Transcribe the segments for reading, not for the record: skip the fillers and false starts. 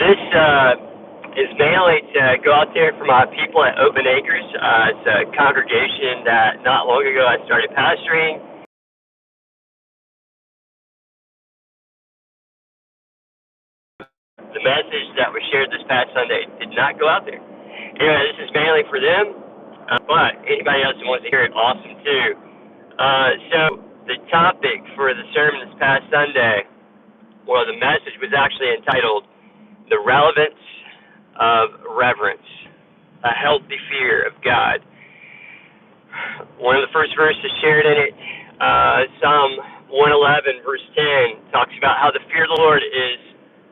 This is mainly to go out there for my people at Open Acres. It's a congregation that not long ago I started pastoring. The message that was shared this past Sunday did not go out there. Anyway, this is mainly for them, but anybody else who wants to hear it, awesome too. So the topic for the sermon this past Sunday, well, the message was actually entitled The Relevance of Reverence, a Healthy Fear of God. One of the first verses shared in it, Psalm 111, verse 10, talks about how the fear of the Lord is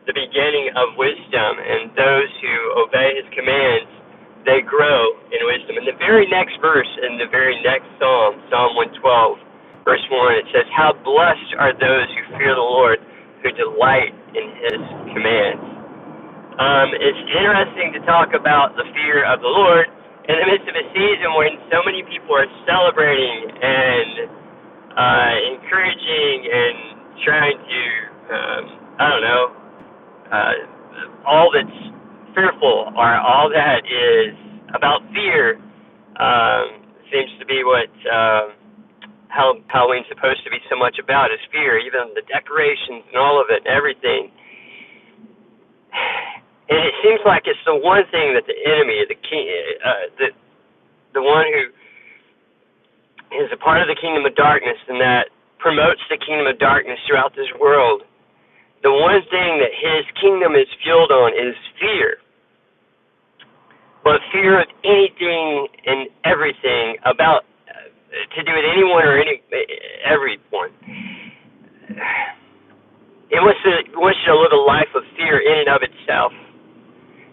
the beginning of wisdom, and those who obey his commands, they grow in wisdom. In the very next verse, in the very next psalm, Psalm 112, verse 1, it says, how blessed are those who fear the Lord, who delight in his commands. It's interesting to talk about the fear of the Lord in the midst of a season when so many people are celebrating and encouraging and trying to, all that's fearful or all that is about fear seems to be what Halloween's supposed to be so much about, is fear, even the decorations and all of it, everything. And it seems like it's the one thing that the enemy, the king, the one who is a part of the kingdom of darkness and that promotes the kingdom of darkness throughout this world, the one thing that his kingdom is fueled on is fear. But fear of anything and everything about to do with anyone or everyone. It wants you to live a life of fear in and of itself.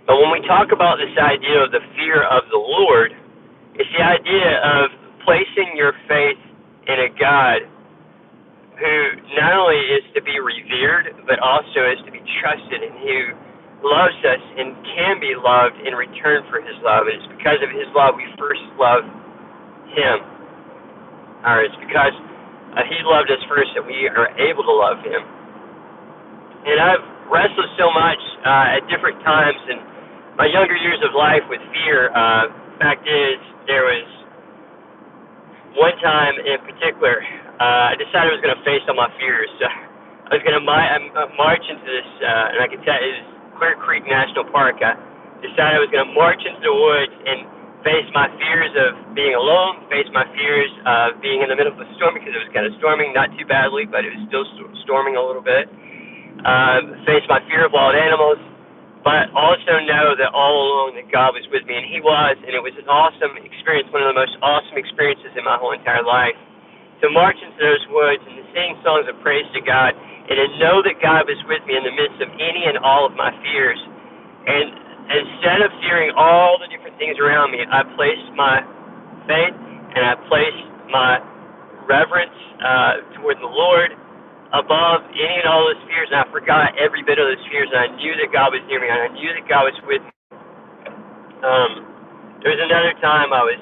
But when we talk about this idea of the fear of the Lord, it's the idea of placing your faith in a God who not only is to be revered, but also is to be trusted, and who loves us and can be loved in return for his love. And it's because of his love we first love him. Or it's because he loved us first that we are able to love him. And I've wrestled so much at different times in my younger years of life with fear. Fact is, there was one time in particular, I decided I was going to face all my fears. I was going to march into this, and I could tell it was Clear Creek National Park. I decided I was going to march into the woods and face my fears of being alone, face my fears of being in the middle of a storm, because it was kind of storming, not too badly, but it was still storming a little bit. Face my fear of wild animals, but also know that all along that God was with me, and he was, and it was an awesome experience, one of the most awesome experiences in my whole entire life. To march into those woods and to sing songs of praise to God, and to know that God was with me in the midst of any and all of my fears. And instead of fearing all the different things around me, I placed my faith and I placed my reverence toward the Lord above any and all those fears, and I forgot every bit of those fears, and I knew that God was near me, and I knew that God was with me. There was another time I was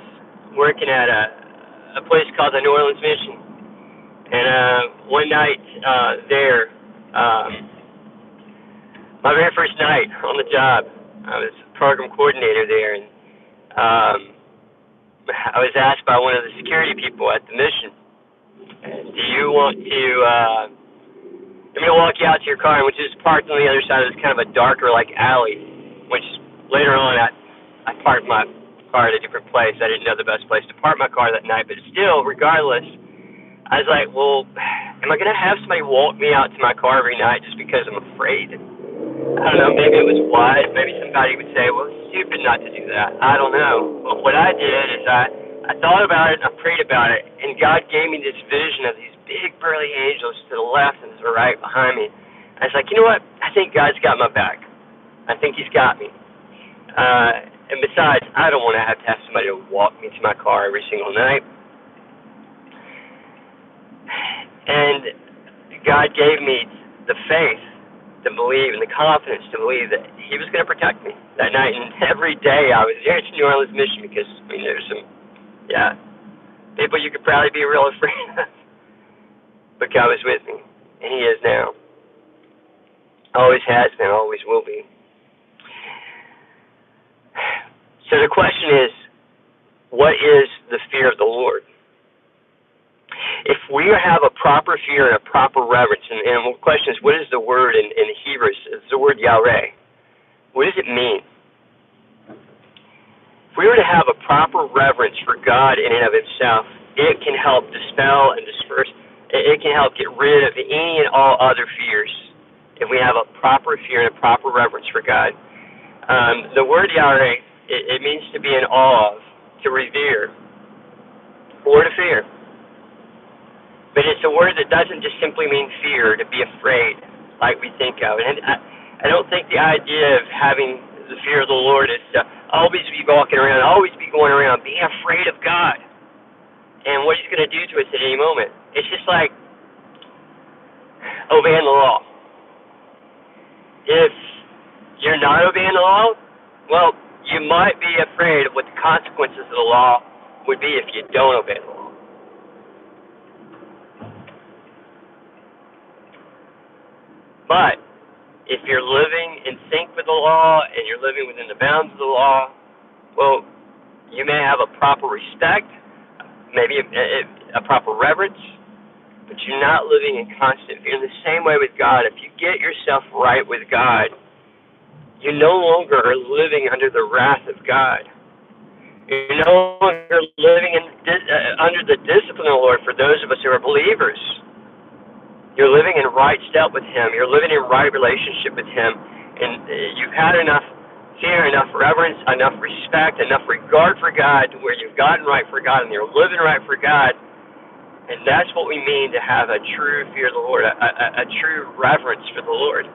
working at a place called the New Orleans Mission, and one night there, my very first night on the job, I was program coordinator there, and I was asked by one of the security people at the mission, do you want to, I'm going to walk you out to your car, which is parked on the other side of this kind of a darker, like, alley, which later on I parked my car at a different place. I didn't know the best place to park my car that night, but still, regardless, I was like, well, am I going to have somebody walk me out to my car every night just because I'm afraid? I don't know, maybe it was wise. Maybe somebody would say, well, it's stupid not to do that. I don't know. But what I did is I thought about it, and I prayed about it, and God gave me this vision of these big, burly angels to the left and to the right behind me. I was like, you know what? I think God's got my back. I think he's got me. And besides, I don't want to have somebody to walk me to my car every single night. And God gave me the faith to believe and the confidence to believe that he was going to protect me that night. And every day I was there to New Orleans Mission because, I mean, there's some, people you could probably be real afraid of. But God was with me, and he is now. Always has been, always will be. So the question is, what is the fear of the Lord? If we have a proper fear and a proper reverence, and the question is, what is the word in Hebrew? It's the word Yahweh. What does it mean? If we were to have a proper reverence for God in and of Himself, it can help dispel and disperse. It can help get rid of any and all other fears if we have a proper fear and a proper reverence for God. The word Yahweh, it means to be in awe of, to revere, or to fear. But it's a word that doesn't just simply mean fear, to be afraid, like we think of. And I don't think the idea of having the fear of the Lord is to always be walking around, always be going around, being afraid of God and what He's going to do to us at any moment. It's just like obeying the law. If you're not obeying the law, well, you might be afraid of what the consequences of the law would be if you don't obey the law. But if you're living in sync with the law and you're living within the bounds of the law, well, you may have a proper respect, maybe a proper reverence, but you're not living in constant fear. In the same way with God, if you get yourself right with God, you no longer are living under the wrath of God. You're no longer living under the discipline of the Lord for those of us who are believers. You're living in right step with Him. You're living in right relationship with Him. And you've had enough fear, enough reverence, enough respect, enough regard for God to where you've gotten right for God and you're living right for God. And that's what we mean to have a true fear of the Lord, a true reverence for the Lord.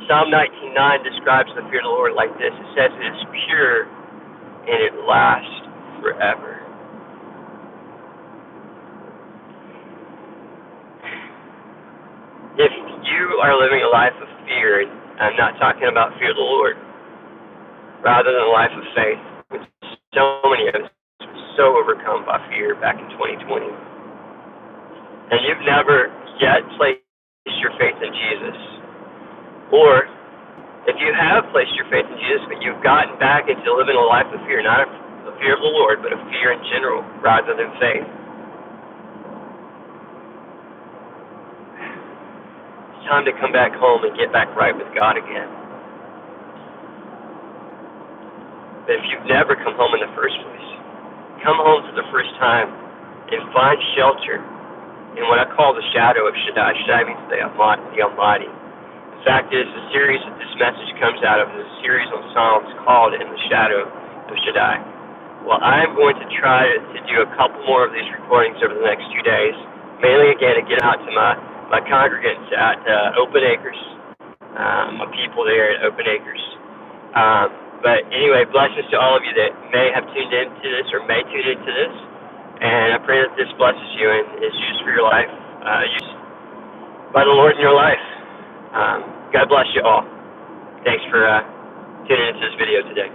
Psalm 19:9 describes the fear of the Lord like this. It says it is pure and it lasts forever. If you are living a life of fear, and I'm not talking about fear of the Lord, rather than a life of faith, which so many of us were so overcome by fear back in 2020, and you've never yet placed your faith in Jesus, or if you have placed your faith in Jesus, but you've gotten back into living a life of fear, not a fear of the Lord, but a fear in general, rather than faith, time to come back home and get back right with God again. But if you've never come home in the first place, come home for the first time and find shelter in what I call the shadow of Shaddai. Shaddai means the Almighty. The fact is, the series that this message comes out of is a series on Psalms called In the Shadow of Shaddai. Well, I'm going to try to do a couple more of these recordings over the next 2 days, mainly again to get out to my congregants at Open Acres, my people there at Open Acres. But anyway, blessings to all of you that may have tuned into this or may tune into this. And I pray that this blesses you and is used for your life, used by the Lord in your life. God bless you all. Thanks for tuning into this video today.